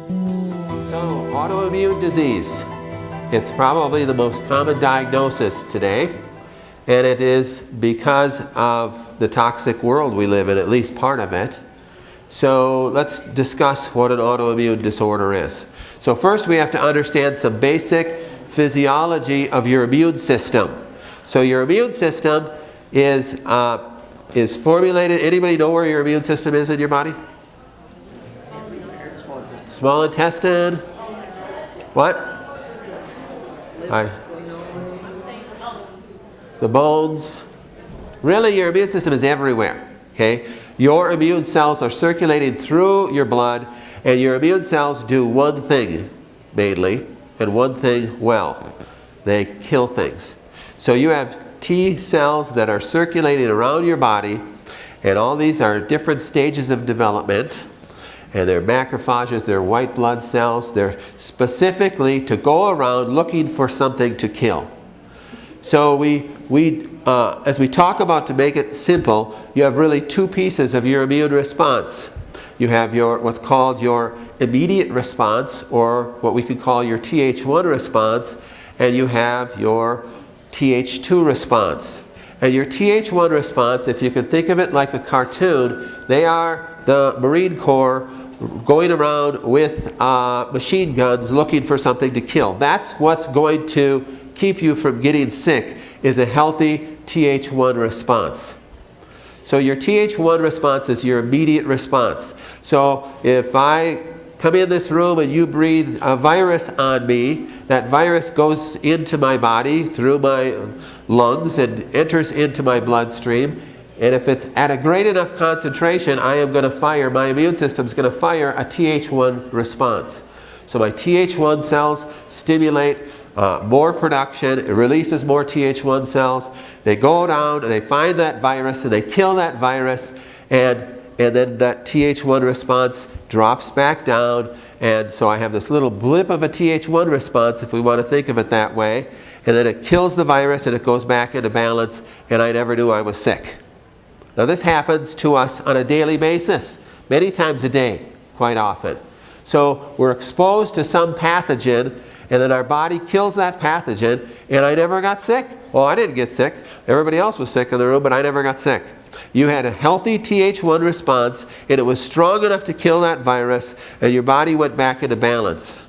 So, autoimmune disease. It's probably the most common diagnosis today, and it is because of the toxic world we live in, at least part of it. So let's discuss what an autoimmune disorder is. So first we have to understand some basic physiology of your immune system. So your immune system is formulated. Anybody know where your immune system is in your body? Small intestine. What? The bones. Really, your immune system is everywhere. Okay? Your immune cells are circulating through your blood, and your immune cells do one thing mainly, and one thing well. They kill things. So you have T cells that are circulating around your body, and all these are different stages of development. And they're macrophages, they're white blood cells. They're specifically to go around looking for something to kill. So as we talk about, to make it simple, you have really two pieces of your immune response. You have what's called your immediate response, or what we could call your Th1 response, and you have your Th2 response. And your Th1 response, if you can think of it like a cartoon, they are the Marine Corps going around with machine guns looking for something to kill. That's what's going to keep you from getting sick, is a healthy Th1 response. So your Th1 response is your immediate response. So if I come in this room and you breathe a virus on me, that virus goes into my body through my lungs and enters into my bloodstream. And if it's at a great enough concentration, my immune system's going to fire a Th1 response. So my Th1 cells stimulate more production. It releases more Th1 cells. They go down and they find that virus and they kill that virus, and then that Th1 response drops back down. And so I have this little blip of a Th1 response, if we want to think of it that way, and then it kills the virus and it goes back into balance, and I never knew I was sick. Now this happens to us on a daily basis, many times a day, quite often. So we're exposed to some pathogen, and then our body kills that pathogen, and I never got sick. Well, I didn't get sick. Everybody else was sick in the room, but I never got sick. You had a healthy Th1 response, and it was strong enough to kill that virus, and your body went back into balance.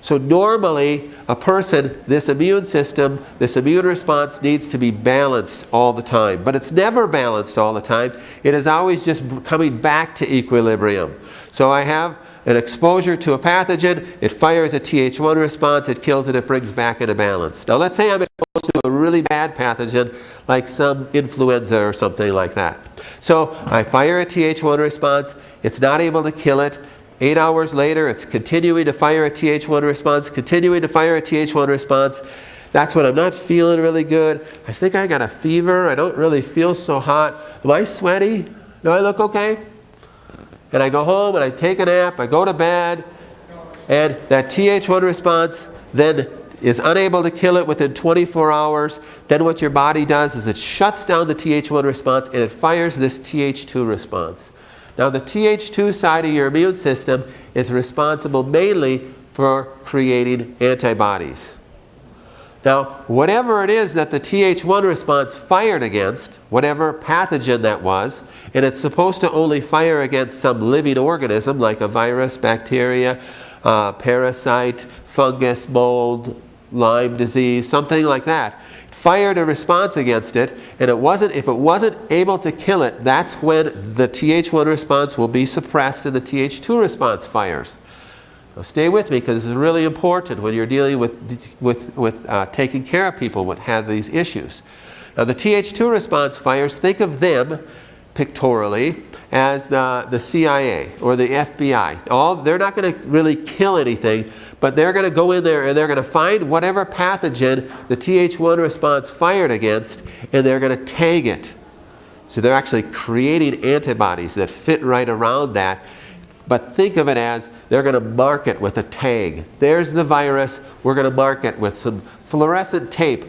So normally, a person, this immune system, this immune response needs to be balanced all the time. But it's never balanced all the time. It is always just coming back to equilibrium. So I have an exposure to a pathogen, it fires a Th1 response, it kills it, it brings back into balance. Now let's say I'm exposed to a really bad pathogen, like some influenza or something like that. So I fire a Th1 response, it's not able to kill it. 8 hours later, it's continuing to fire a Th1 response, continuing to fire a Th1 response. That's when I'm not feeling really good. I think I got a fever. I don't really feel so hot. Am I sweaty? Do I look okay? And I go home and I take a nap, I go to bed, and that Th1 response then is unable to kill it within 24 hours. Then what your body does is it shuts down the Th1 response and it fires this Th2 response. Now the Th2 side of your immune system is responsible mainly for creating antibodies. Now whatever it is that the Th1 response fired against, whatever pathogen that was, and it's supposed to only fire against some living organism like a virus, bacteria, parasite, fungus, mold, Lyme disease, something like that. Fired a response against it, and if it wasn't able to kill it, that's when the Th1 response will be suppressed and the Th2 response fires. Now stay with me, because this is really important when you're dealing with taking care of people that have these issues. Now the Th2 response fires, think of them pictorially as the CIA or the FBI. They're not going to really kill anything, but they're going to go in there and they're going to find whatever pathogen the Th1 response fired against, and they're going to tag it. So they're actually creating antibodies that fit right around that. But think of it as they're going to mark it with a tag. There's the virus. We're going to mark it with some fluorescent tape.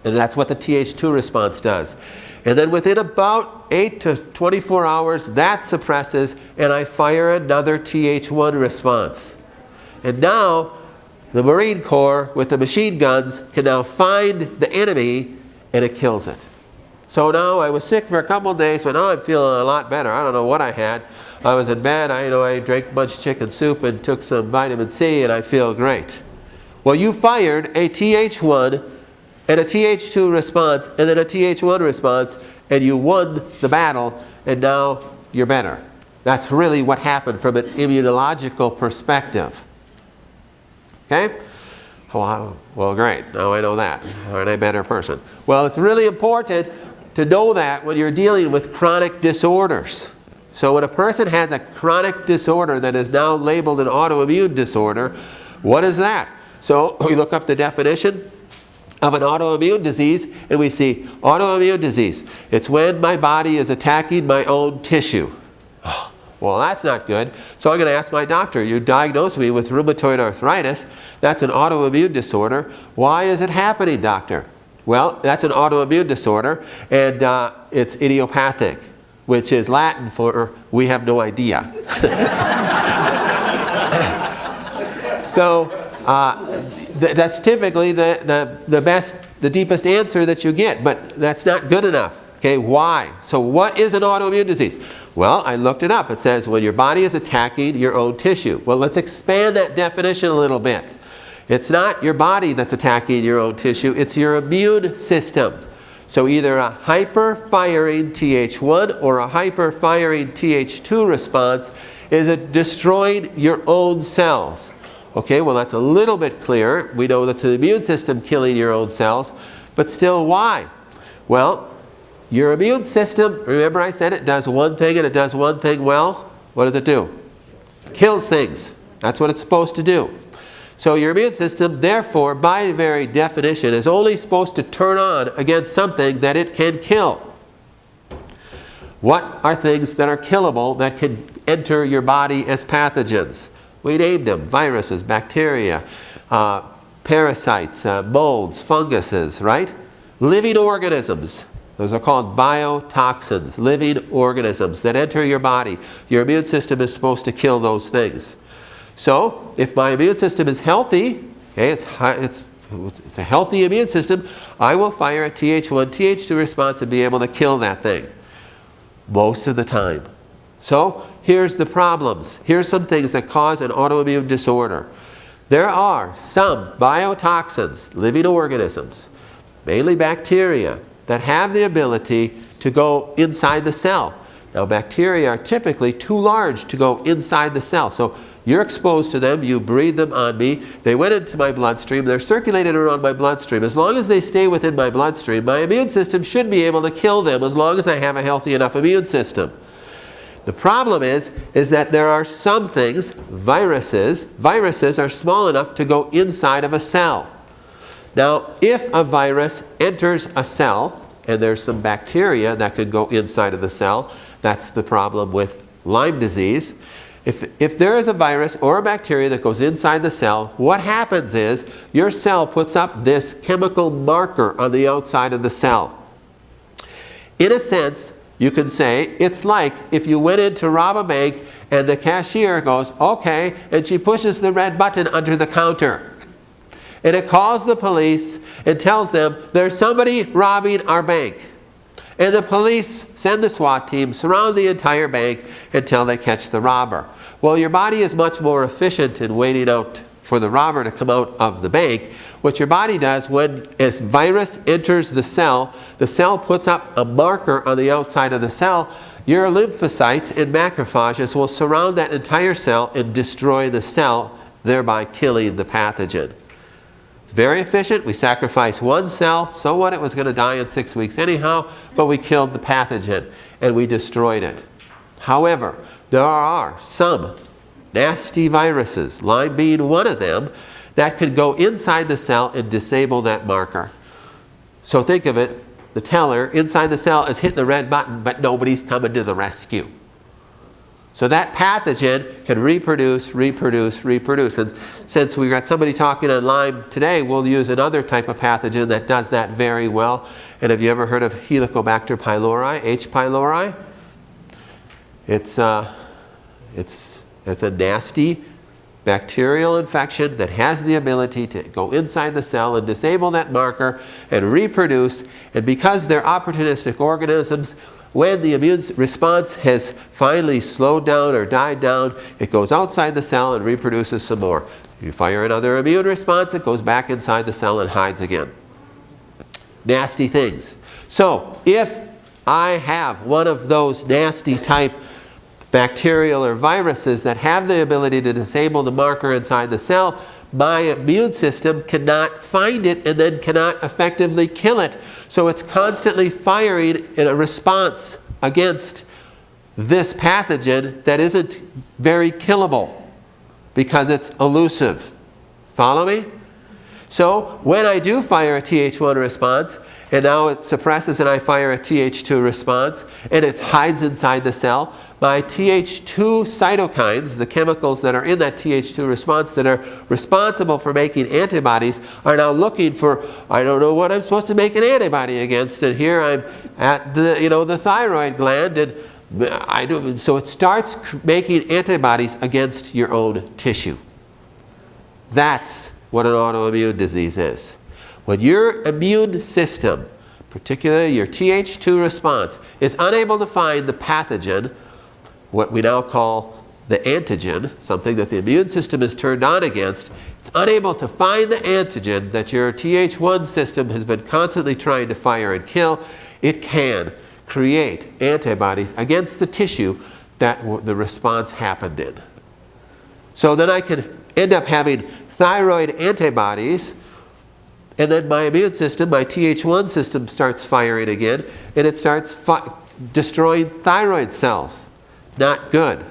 And that's what the Th2 response does. And then within about 8 to 24 hours, that suppresses, and I fire another Th1 response. And now, the Marine Corps, with the machine guns, can now find the enemy, and it kills it. So now I was sick for a couple of days, but now I'm feeling a lot better. I don't know what I had. I was in bed, I drank a bunch of chicken soup and took some vitamin C, and I feel great. Well, you fired a Th1 and a Th2 response, and then a Th1 response, and you won the battle, and now you're better. That's really what happened from an immunological perspective. Okay? Well, great. Now I know that. Aren't I a better person? Well, it's really important to know that when you're dealing with chronic disorders. So when a person has a chronic disorder that is now labeled an autoimmune disorder, what is that? So we look up the definition of an autoimmune disease, and we see autoimmune disease. It's when my body is attacking my own tissue. Well, that's not good. So I'm going to ask my doctor, you diagnosed me with rheumatoid arthritis. That's an autoimmune disorder. Why is it happening, doctor? Well, that's an autoimmune disorder, and it's idiopathic, which is Latin for we have no idea. So that's typically the best, the deepest answer that you get, but that's not good enough. Okay, why? So what is an autoimmune disease? Well, I looked it up. It says when your body is attacking your own tissue. Well, let's expand that definition a little bit. It's not your body that's attacking your own tissue, it's your immune system. So either a hyper-firing Th1 or a hyper-firing Th2 response is destroying your own cells. Okay, well that's a little bit clearer. We know that's the immune system killing your own cells, but still why? Well, your immune system, remember I said it does one thing and it does one thing well. What does it do? Kills things. That's what it's supposed to do. So your immune system, therefore, by very definition, is only supposed to turn on against something that it can kill. What are things that are killable that can enter your body as pathogens? We named them: viruses, bacteria, parasites, molds, funguses, right? Living organisms. Those are called biotoxins, living organisms that enter your body. Your immune system is supposed to kill those things. So, if my immune system is healthy, okay, it's a healthy immune system, I will fire a Th1, Th2 response and be able to kill that thing most of the time. So, here's the problems. Here's some things that cause an autoimmune disorder. There are some biotoxins, living organisms, mainly bacteria, that have the ability to go inside the cell. Now, bacteria are typically too large to go inside the cell. So you're exposed to them, you breathe them on me, they went into my bloodstream, they're circulated around my bloodstream. As long as they stay within my bloodstream, my immune system should be able to kill them as long as I have a healthy enough immune system. The problem is that there are some things, viruses are small enough to go inside of a cell. Now, if a virus enters a cell, and there's some bacteria that could go inside of the cell, that's the problem with Lyme disease. If there is a virus or a bacteria that goes inside the cell, what happens is your cell puts up this chemical marker on the outside of the cell. In a sense, you can say it's like if you went in to rob a bank and the cashier goes, okay, and she pushes the red button under the counter. And it calls the police and tells them there's somebody robbing our bank. And the police send the SWAT team, surround the entire bank until they catch the robber. Well, your body is much more efficient in waiting out for the robber to come out of the bank. What your body does when a virus enters the cell puts up a marker on the outside of the cell. Your lymphocytes and macrophages will surround that entire cell and destroy the cell, thereby killing the pathogen. It's very efficient. We sacrificed one cell. So what? It was going to die in 6 weeks anyhow, but we killed the pathogen and we destroyed it. However, there are some nasty viruses, Lyme being one of them, that could go inside the cell and disable that marker. So think of it, the teller inside the cell is hitting the red button, but nobody's coming to the rescue. So that pathogen can reproduce. And since we got somebody talking on Lyme today, we'll use another type of pathogen that does that very well. And have you ever heard of Helicobacter pylori, H. pylori? It's a nasty bacterial infection that has the ability to go inside the cell and disable that marker and reproduce. And because they're opportunistic organisms, when the immune response has finally slowed down or died down, it goes outside the cell and reproduces some more. You fire another immune response, it goes back inside the cell and hides again. Nasty things. So if I have one of those nasty type bacterial or viruses that have the ability to disable the marker inside the cell, my immune system cannot find it and then cannot effectively kill it. So it's constantly firing in a response against this pathogen that isn't very killable because it's elusive. Follow me? So when I do fire a Th1 response, and now it suppresses and I fire a Th2 response, and it hides inside the cell, my Th2 cytokines, the chemicals that are in that Th2 response that are responsible for making antibodies, are now looking for, I don't know what I'm supposed to make an antibody against, and here I'm at the thyroid gland, and so it starts making antibodies against your own tissue. That's what an autoimmune disease is. When your immune system, particularly your Th2 response, is unable to find the pathogen, what we now call the antigen, something that the immune system is turned on against, it's unable to find the antigen that your Th1 system has been constantly trying to fire and kill, it can create antibodies against the tissue that the response happened in. So then I can end up having thyroid antibodies, and then my immune system, my Th1 system, starts firing again, and it starts destroying thyroid cells. Not good.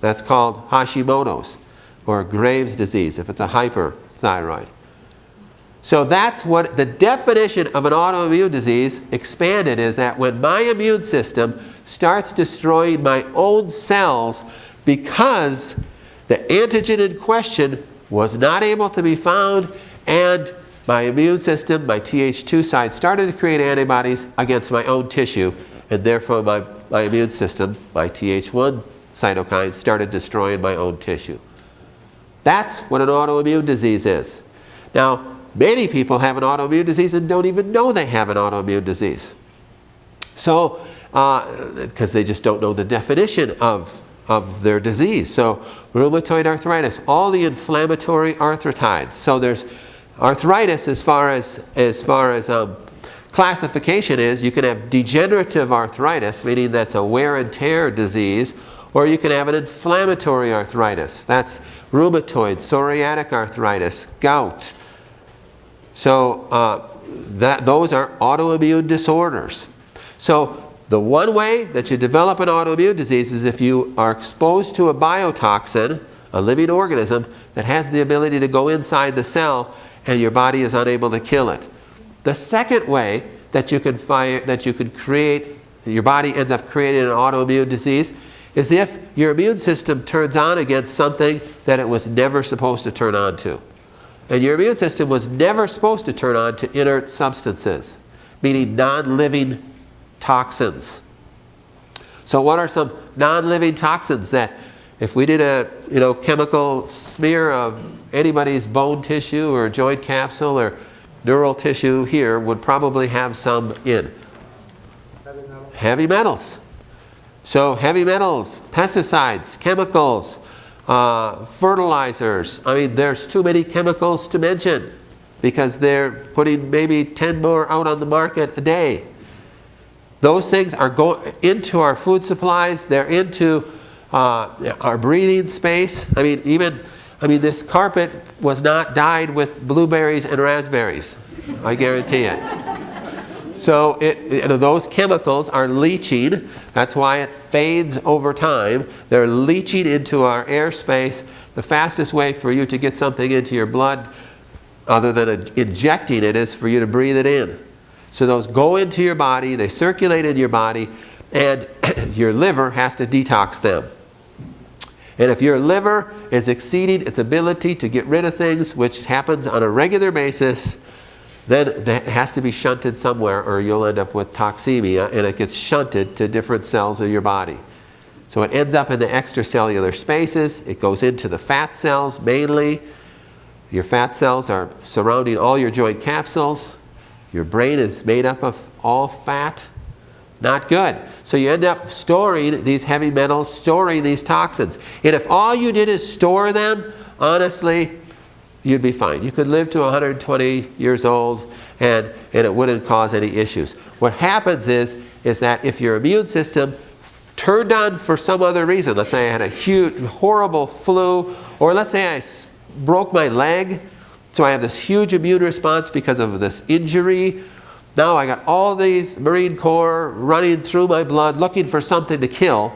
That's called Hashimoto's or Graves' disease if it's a hyperthyroid. So that's what the definition of an autoimmune disease expanded is, that when my immune system starts destroying my own cells because the antigen in question was not able to be found, and my immune system, my Th2 side, started to create antibodies against my own tissue, and therefore my immune system, my Th1 cytokines, started destroying my own tissue. That's what an autoimmune disease is. Now, many people have an autoimmune disease and don't even know they have an autoimmune disease. So, because they just don't know the definition of their disease. So, rheumatoid arthritis, all the inflammatory arthritides. So there's arthritis as far as classification is, you can have degenerative arthritis, meaning that's a wear and tear disease, or you can have an inflammatory arthritis. That's rheumatoid, psoriatic arthritis, gout. So those are autoimmune disorders. So the one way that you develop an autoimmune disease is if you are exposed to a biotoxin, a living organism that has the ability to go inside the cell and your body is unable to kill it. The second way that you can create, your body ends up creating an autoimmune disease, is if your immune system turns on against something that it was never supposed to turn on to. And your immune system was never supposed to turn on to inert substances, meaning non-living toxins. So what are some non-living toxins that if we did a chemical smear of anybody's bone tissue or joint capsule or neural tissue here would probably have some in? Heavy metals. So heavy metals, pesticides, chemicals, fertilizers. I mean, there's too many chemicals to mention because they're putting maybe 10 more out on the market a day. Those things are going into our food supplies. They're into our breathing space. I mean, this carpet was not dyed with blueberries and raspberries. I guarantee it. So those chemicals are leaching. That's why it fades over time. They're leaching into our airspace. The fastest way for you to get something into your blood, other than injecting it, is for you to breathe it in. So those go into your body, they circulate in your body, and your liver has to detox them. And if your liver is exceeding its ability to get rid of things, which happens on a regular basis, then that has to be shunted somewhere, or you'll end up with toxemia, and it gets shunted to different cells of your body. So it ends up in the extracellular spaces. It goes into the fat cells mainly. Your fat cells are surrounding all your joint capsules. Your brain is made up of all fat. Not good. So you end up storing these heavy metals, storing these toxins. And if all you did is store them, honestly, you'd be fine. You could live to 120 years old and it wouldn't cause any issues. What happens is that if your immune system turned on for some other reason, let's say I had a huge, horrible flu, or let's say I broke my leg, so I have this huge immune response because of this injury. Now I got all these Marine Corps running through my blood looking for something to kill,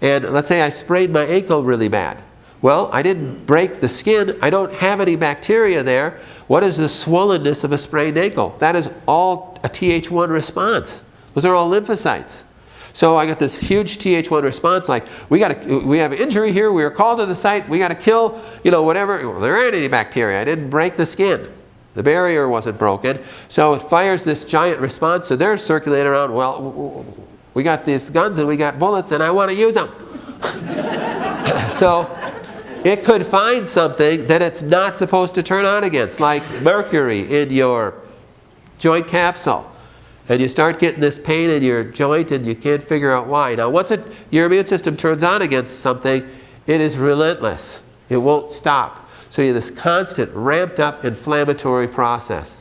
and let's say I sprained my ankle really bad. Well, I didn't break the skin. I don't have any bacteria there. What is the swollenness of a sprained ankle? That is all a Th1 response. Those are all lymphocytes. So I got this huge Th1 response, like we have an injury here, we were called to the site, we got to kill, whatever. Well, there aren't any bacteria. I didn't break the skin. The barrier wasn't broken. So it fires this giant response. So they're circulating around, well, we got these guns and we got bullets and I want to use them. So it could find something that it's not supposed to turn on against, like mercury in your joint capsule. And you start getting this pain in your joint and you can't figure out why. Now once your immune system turns on against something, it is relentless. It won't stop. So you have this constant ramped up inflammatory process.